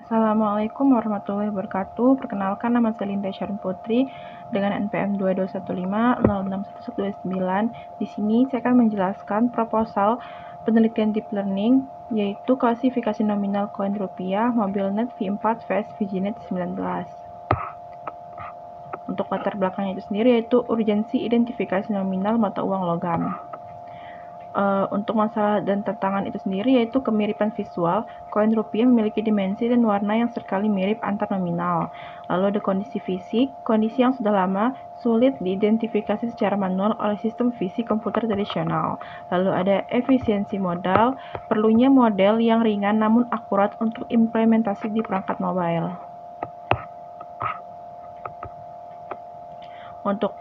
Assalamualaikum warahmatullahi wabarakatuh. Perkenalkan, nama saya Linda Sharon Putri dengan NPM 2215061129. Di sini saya akan menjelaskan proposal penelitian deep learning, yaitu klasifikasi nominal koin rupiah MobileNet V4 vs VigiNet 19. Untuk latar belakangnya itu sendiri yaitu urgensi identifikasi nominal mata uang logam. Untuk masalah dan tantangan itu sendiri yaitu kemiripan visual. Koin rupiah memiliki dimensi dan warna yang sekali mirip antar nominal. Lalu ada kondisi fisik, kondisi yang sudah lama sulit diidentifikasi secara manual oleh sistem fisik komputer tradisional. Lalu ada efisiensi modal, perlunya model yang ringan namun akurat untuk implementasi di perangkat mobile. Untuk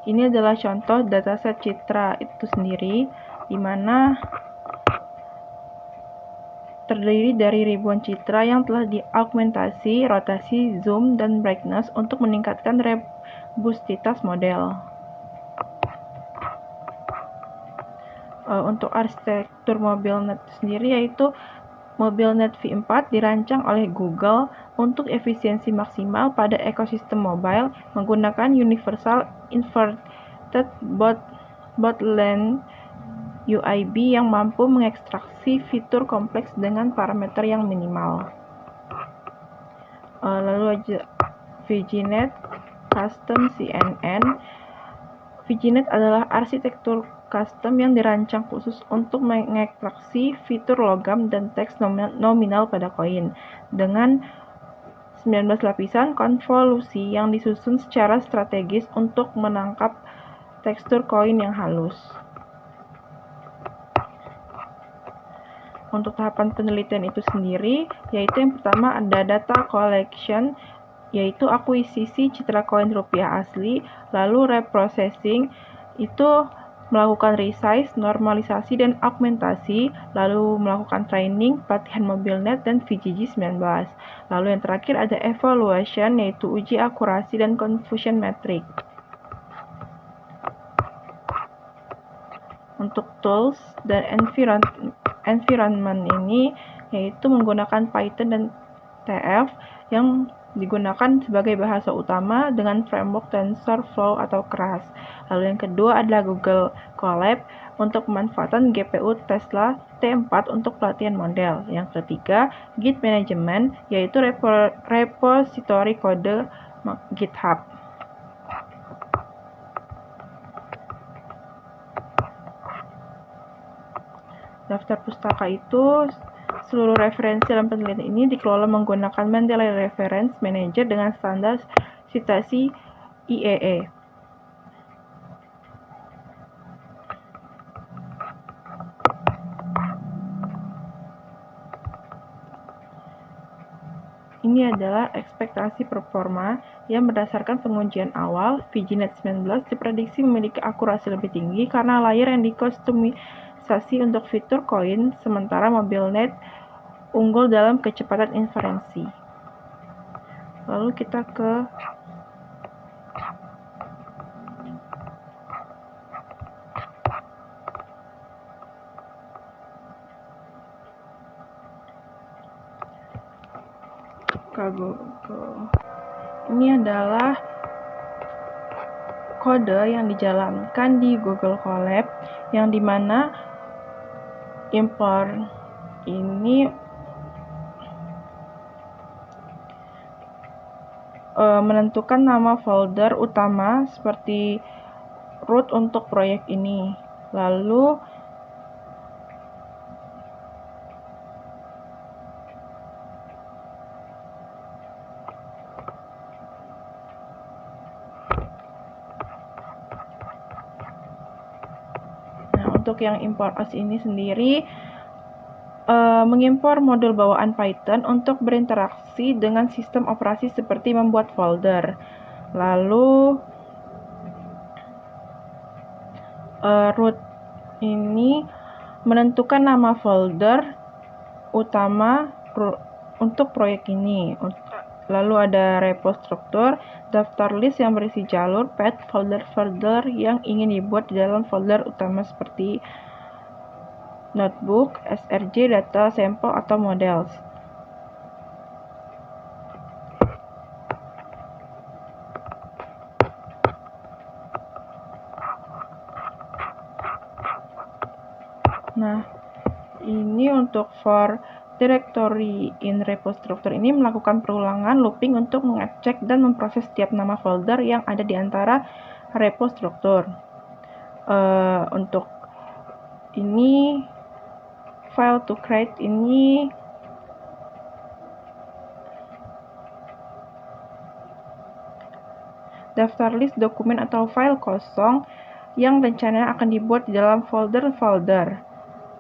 ini adalah contoh dataset citra itu sendiri, di mana terdiri dari ribuan citra yang telah diaugmentasi, rotasi, zoom, dan brightness untuk meningkatkan robustitas model. Untuk arsitektur MobileNet sendiri yaitu MobileNet V4 dirancang oleh Google untuk efisiensi maksimal pada ekosistem mobile menggunakan Universal Inverted Boundless UIB yang mampu mengekstraksi fitur kompleks dengan parameter yang minimal. Lalu aja VigiNet Custom CNN. VigiNet adalah arsitektur custom yang dirancang khusus untuk mengekstraksi fitur logam dan teks nominal pada koin dengan 19 lapisan konvolusi yang disusun secara strategis untuk menangkap tekstur koin yang halus. Untuk tahapan penelitian itu sendiri, yaitu yang pertama ada data collection, yaitu akuisisi citra koin rupiah asli, lalu reprocessing, itu melakukan resize, normalisasi, dan augmentasi, lalu melakukan training, pelatihan MobileNet, dan VGG19. Lalu yang terakhir ada evaluation, yaitu uji akurasi dan confusion metric. Untuk tools dan environment ini yaitu menggunakan Python dan TF yang digunakan sebagai bahasa utama dengan framework TensorFlow atau Keras. Lalu yang kedua adalah Google Colab untuk pemanfaatan GPU Tesla T4 untuk pelatihan model. Yang ketiga Git Management yaitu repository kode GitHub. Daftar pustaka itu seluruh referensi dalam penelitian ini dikelola menggunakan Mendeley Reference Manager dengan standar citasi IEE. Ini adalah ekspektasi performa yang berdasarkan pengujian awal. VigiNet 19 diprediksi memiliki akurasi lebih tinggi karena layer yang dikostumisasi untuk fitur koin, sementara MobileNet unggul dalam kecepatan inferensi. Lalu kita ke Google. Ini adalah kode yang dijalankan di Google Colab yang dimana import ini menentukan nama folder utama seperti root untuk proyek ini. Lalu untuk yang import as ini sendiri mengimpor modul bawaan Python untuk berinteraksi dengan sistem operasi seperti membuat folder. Lalu root ini menentukan nama folder utama untuk proyek ini. Lalu ada repo struktur, daftar list yang berisi jalur, path, folder-folder yang ingin dibuat di dalam folder utama seperti notebook, src, data, sampel, atau models. Nah, ini untuk for directory in repo structure ini melakukan perulangan looping untuk mengecek dan memproses setiap nama folder yang ada di antara repo struktur. Untuk ini file to create ini daftar list dokumen atau file kosong yang rencananya akan dibuat di dalam folder-folder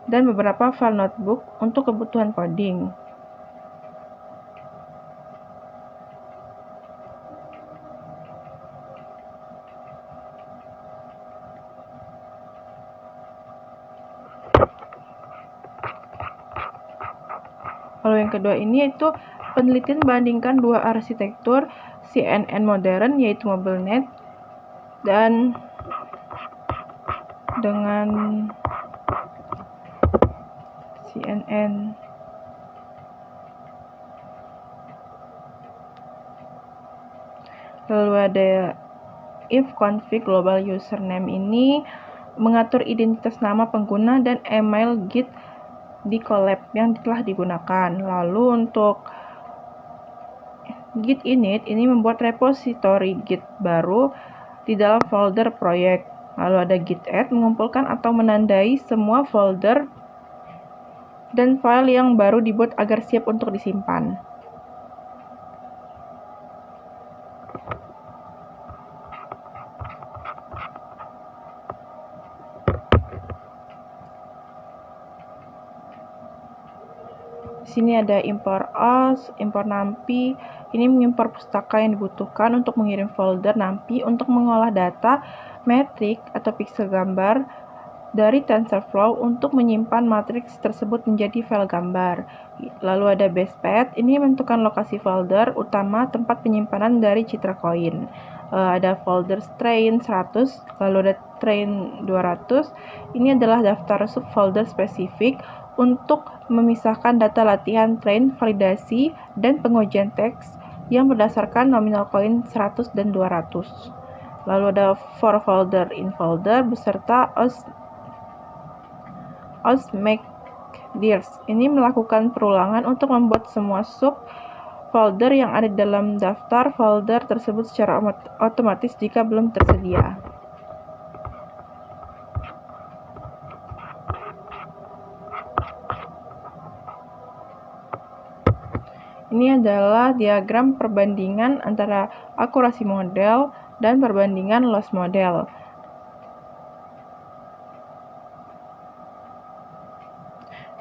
dan beberapa file notebook untuk kebutuhan coding. Lalu yang kedua ini yaitu penelitian membandingkan dua arsitektur CNN modern yaitu MobileNet dan dengan CNN lalu ada if config global username ini mengatur identitas nama pengguna dan email Git di collab yang telah digunakan. Lalu untuk Git init ini membuat repository Git baru di dalam folder proyek. Lalu ada Git add mengumpulkan atau menandai semua folder dan file yang baru dibuat agar siap untuk disimpan. Di sini ada import os, import numpy. Ini mengimpor pustaka yang dibutuhkan untuk mengirim folder numpy untuk mengolah data, metrik atau pixel gambar dari TensorFlow untuk menyimpan matriks tersebut menjadi file gambar. Lalu ada basepath, ini menentukan lokasi folder utama tempat penyimpanan dari citra koin. Ada folder train 100, lalu ada train 200. Ini adalah daftar subfolder spesifik untuk memisahkan data latihan train, validasi, dan pengujian teks yang berdasarkan nominal koin 100 dan 200. Lalu ada for folder in folder beserta os make dirs. Ini melakukan perulangan untuk membuat semua sub folder yang ada dalam daftar folder tersebut secara otomatis jika belum tersedia. Ini adalah diagram perbandingan antara akurasi model dan perbandingan loss model.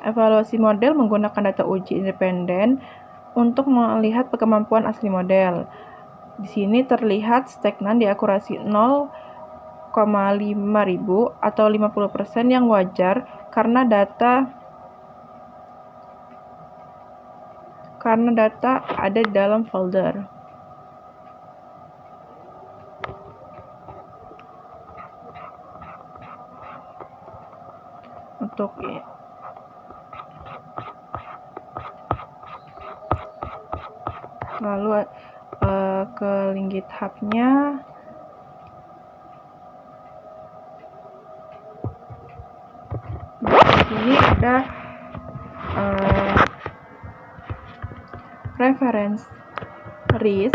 Evaluasi model menggunakan data uji independen untuk melihat kemampuan asli model. Di sini terlihat stagnan di akurasi 0,5000 atau 50% yang wajar karena data ada di dalam folder. Untuk lalu ke link GitHub-nya. Di sini ada reference RIS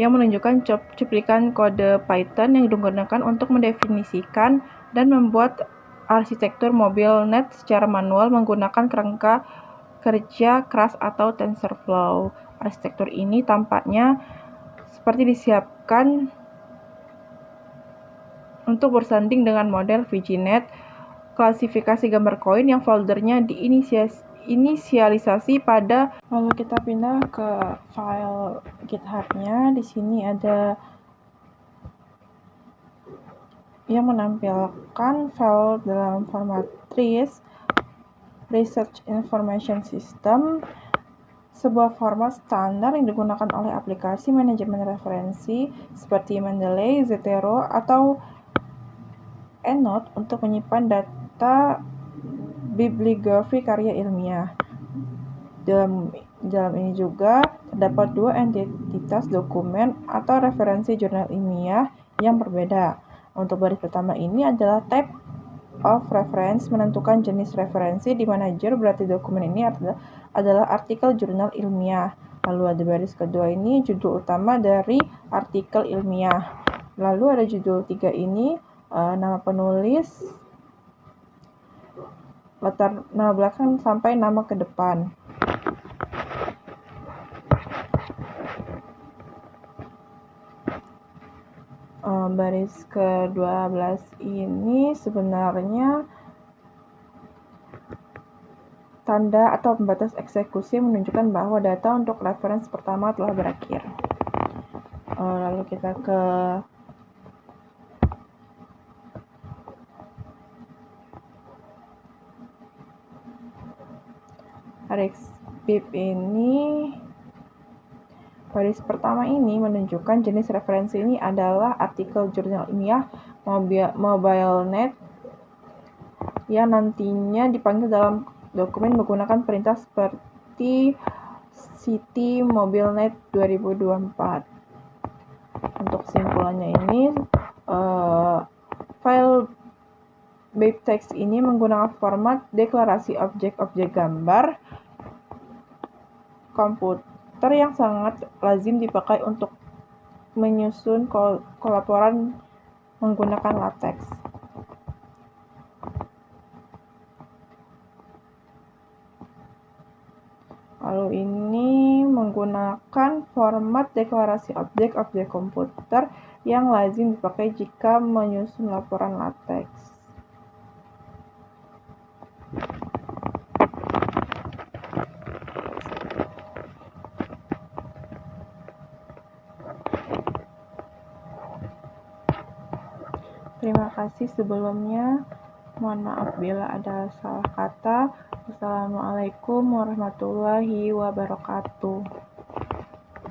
yang menunjukkan cuplikan kode Python yang digunakan untuk mendefinisikan dan membuat arsitektur MobileNet secara manual menggunakan kerangka kerja keras atau TensorFlow. Arsitektur ini tampaknya seperti disiapkan untuk bersanding dengan model VGNet klasifikasi gambar koin yang foldernya diinisialisasi pada. Lalu kita pindah ke file GitHub-nya. Di sini ada yang menampilkan file dalam format RIS, Research Information System, sebuah format standar yang digunakan oleh aplikasi manajemen referensi seperti Mendeley, Zotero, atau EndNote untuk menyimpan data bibliografi karya ilmiah. Dalam ini juga terdapat dua entitas dokumen atau referensi jurnal ilmiah yang berbeda. Untuk baris pertama ini adalah type of reference, menentukan jenis referensi, di mana jur berarti dokumen ini adalah artikel jurnal ilmiah. Lalu ada baris kedua ini judul utama dari artikel ilmiah. Lalu ada judul 3 ini nama penulis, latar nama belakang sampai nama ke depan. Baris ke-12 ini sebenarnya tanda atau pembatas eksekusi menunjukkan bahwa data untuk referensi pertama telah berakhir. Lalu kita ke baris BIP ini. Baris pertama ini menunjukkan jenis referensi ini adalah artikel jurnal ilmiah MobileNet yang nantinya dipanggil dalam dokumen menggunakan perintah seperti City MobileNet 2024. Untuk kesimpulannya ini, file BibTeX ini menggunakan format deklarasi objek-objek gambar komputer yang sangat lazim dipakai untuk menyusun laporan menggunakan LaTeX. Lalu ini menggunakan format deklarasi objek-objek komputer yang lazim dipakai jika menyusun laporan LaTeX. Terima kasih sebelumnya. Mohon maaf bila ada salah kata. Wassalamualaikum warahmatullahi wabarakatuh.